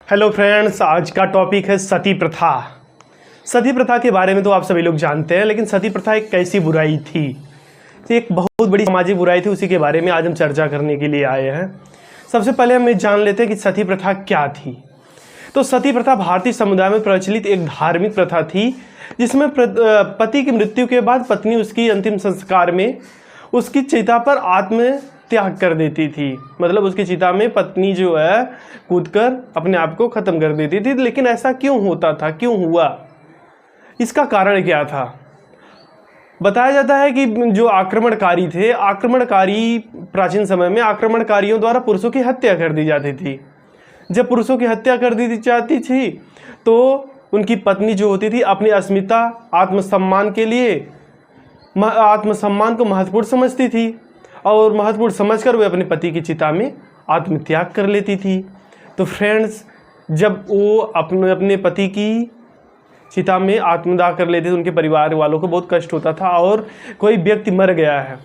Hello friends, आज का topic है सती प्रथा। सती प्रथा के बारे में तो आप सभी लोग जानते हैं, लेकिन सती प्रथा एक कैसी बुराई थी, तो एक बहुत बड़ी सामाजिक बुराई थी। उसी के बारे में आज हम चर्चा करने के लिए आए हैं। सबसे पहले हम ये जान लेते हैं कि सती प्रथा क्या थी। तो सती प्रथा भारतीय समुदाय में प्रचलित एक धार्मिक प्रथा थी, जिसमें पति की मृत्यु के बाद पत्नी उसकी अंतिम संस्कार में उसकी चिता पर आत्म त्याग कर देती थी। मतलब उसकी चिता में पत्नी जो है कूदकर अपने आप को ख़त्म कर देती थी। लेकिन ऐसा क्यों होता था, क्यों हुआ, इसका कारण क्या था? बताया जाता है कि जो आक्रमणकारी थे, आक्रमणकारी प्राचीन समय में आक्रमणकारियों द्वारा पुरुषों की हत्या कर दी जाती थी। जब पुरुषों की हत्या कर दी जाती थी तो उनकी पत्नी जो होती थी अपनी अस्मिता, आत्मसम्मान के लिए आत्मसम्मान को महत्वपूर्ण समझती थी और महत्वपूर्ण समझकर वे अपने पति की चिता में आत्मत्याग कर लेती थी। तो फ्रेंड्स, जब वो अपने पति की चिता में आत्मदाह कर लेते थे, उनके परिवार वालों को बहुत कष्ट होता था। और कोई व्यक्ति मर गया है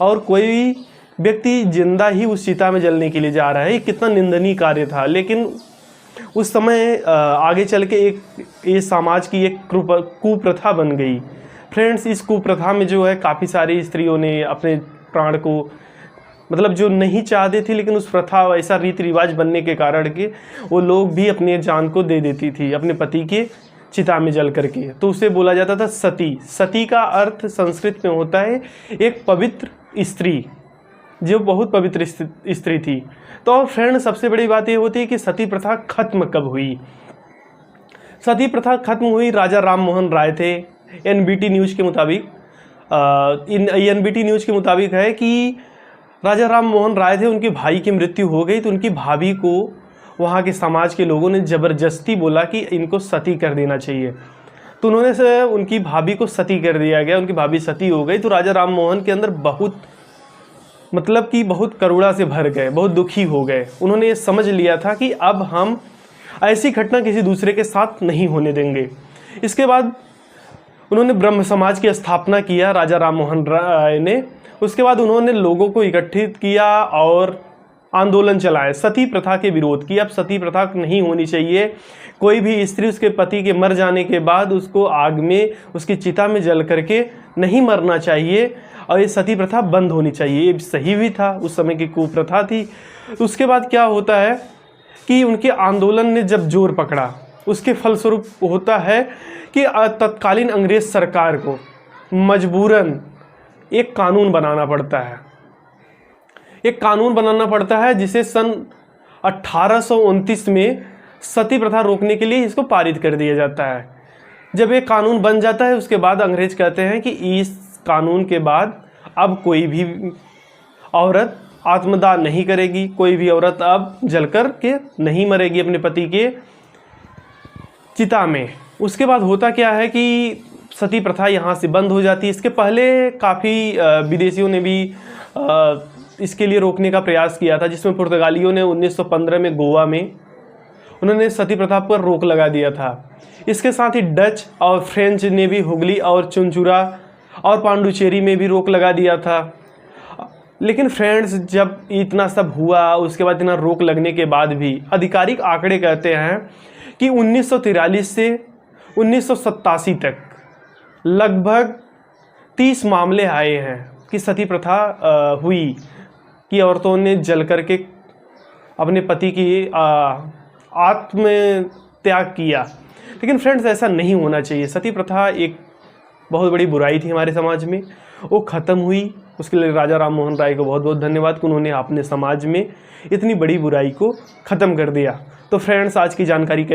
और कोई व्यक्ति जिंदा ही उस चिता में जलने के लिए जा रहा है, ये कितना निंदनीय कार्य था। लेकिन उस समय आगे चल के ये समाज की एक कुप्रथा बन गई। फ्रेंड्स, इस कुप्रथा में जो है काफ़ी सारी स्त्रियों ने अपने प्राण को, मतलब जो नहीं चाहते थे, लेकिन उस प्रथा ऐसा रीति रिवाज बनने के कारण के वो लोग भी अपने जान को दे देती थी अपने पति के चिता में जल करके। तो उसे बोला जाता था सती। सती का अर्थ संस्कृत में होता है एक पवित्र स्त्री, जो बहुत पवित्र स्त्री थी। तो फ्रेंड, सबसे बड़ी बात ये होती है कि सती प्रथा खत्म कब हुई। सती प्रथा खत्म हुई, राजा राम मोहन राय थे। एनबीटी न्यूज़ के मुताबिक एनबीटी न्यूज़ के मुताबिक है कि राजा राम मोहन राय थे, उनके भाई की मृत्यु हो गई। तो उनकी भाभी को वहाँ के समाज के लोगों ने ज़बरदस्ती बोला कि इनको सती कर देना चाहिए। तो उन्होंने से उनकी भाभी को सती कर दिया गया, उनकी भाभी सती हो गई। तो राजा राम मोहन के अंदर बहुत करुणा से भर गए, बहुत दुखी हो गए। उन्होंने ये समझ लिया था कि अब हम ऐसी घटना किसी दूसरे के साथ नहीं होने देंगे। इसके बाद उन्होंने ब्रह्म समाज की स्थापना किया राजा राम मोहन राय ने। उसके बाद उन्होंने लोगों को इकट्ठित किया और आंदोलन चलाए, सती प्रथा के विरोध की। अब सती प्रथा नहीं होनी चाहिए। कोई भी स्त्री उसके पति के मर जाने के बाद उसको आग में, उसकी चिता में जल करके नहीं मरना चाहिए और ये सती प्रथा बंद होनी चाहिए। ये सही भी था, उस समय की कुप्रथा थी। उसके बाद क्या होता है कि उनके आंदोलन ने जब जोर पकड़ा, उसके फलस्वरूप होता है कि तत्कालीन अंग्रेज सरकार को मजबूरन एक कानून बनाना पड़ता है। एक कानून बनाना पड़ता है जिसे सन 1829 में सती प्रथा रोकने के लिए इसको पारित कर दिया जाता है। जब एक कानून बन जाता है, उसके बाद अंग्रेज कहते हैं कि इस कानून के बाद अब कोई भी औरत आत्मदाह नहीं करेगी, कोई भी औरत अब जलकर के नहीं मरेगी अपने पति के चिता में। उसके बाद होता क्या है कि सती प्रथा यहाँ से बंद हो जाती है। इसके पहले काफ़ी विदेशियों ने भी इसके लिए रोकने का प्रयास किया था, जिसमें पुर्तगालियों ने 1915 में गोवा में उन्होंने सती प्रथा पर रोक लगा दिया था। इसके साथ ही डच और फ्रेंच ने भी हुगली और चुनचुरा और पांडुचेरी में भी रोक लगा दिया था। लेकिन फ्रेंड्स, जब इतना सब हुआ, उसके बाद इतना रोक लगने के बाद भी आधिकारिक आंकड़े कहते हैं कि 1943 से 1987 तक लगभग 30 मामले आए हैं कि सती प्रथा हुई, कि औरतों ने जल करके अपने पति की आत्म त्याग किया। लेकिन फ्रेंड्स, ऐसा नहीं होना चाहिए। सती प्रथा एक बहुत बड़ी बुराई थी हमारे समाज में, वो ख़त्म हुई। उसके लिए राजा राम मोहन राय को बहुत बहुत धन्यवाद कि उन्होंने अपने समाज में इतनी बड़ी बुराई को ख़त्म कर दिया। तो फ्रेंड्स, आज की जानकारी कैसी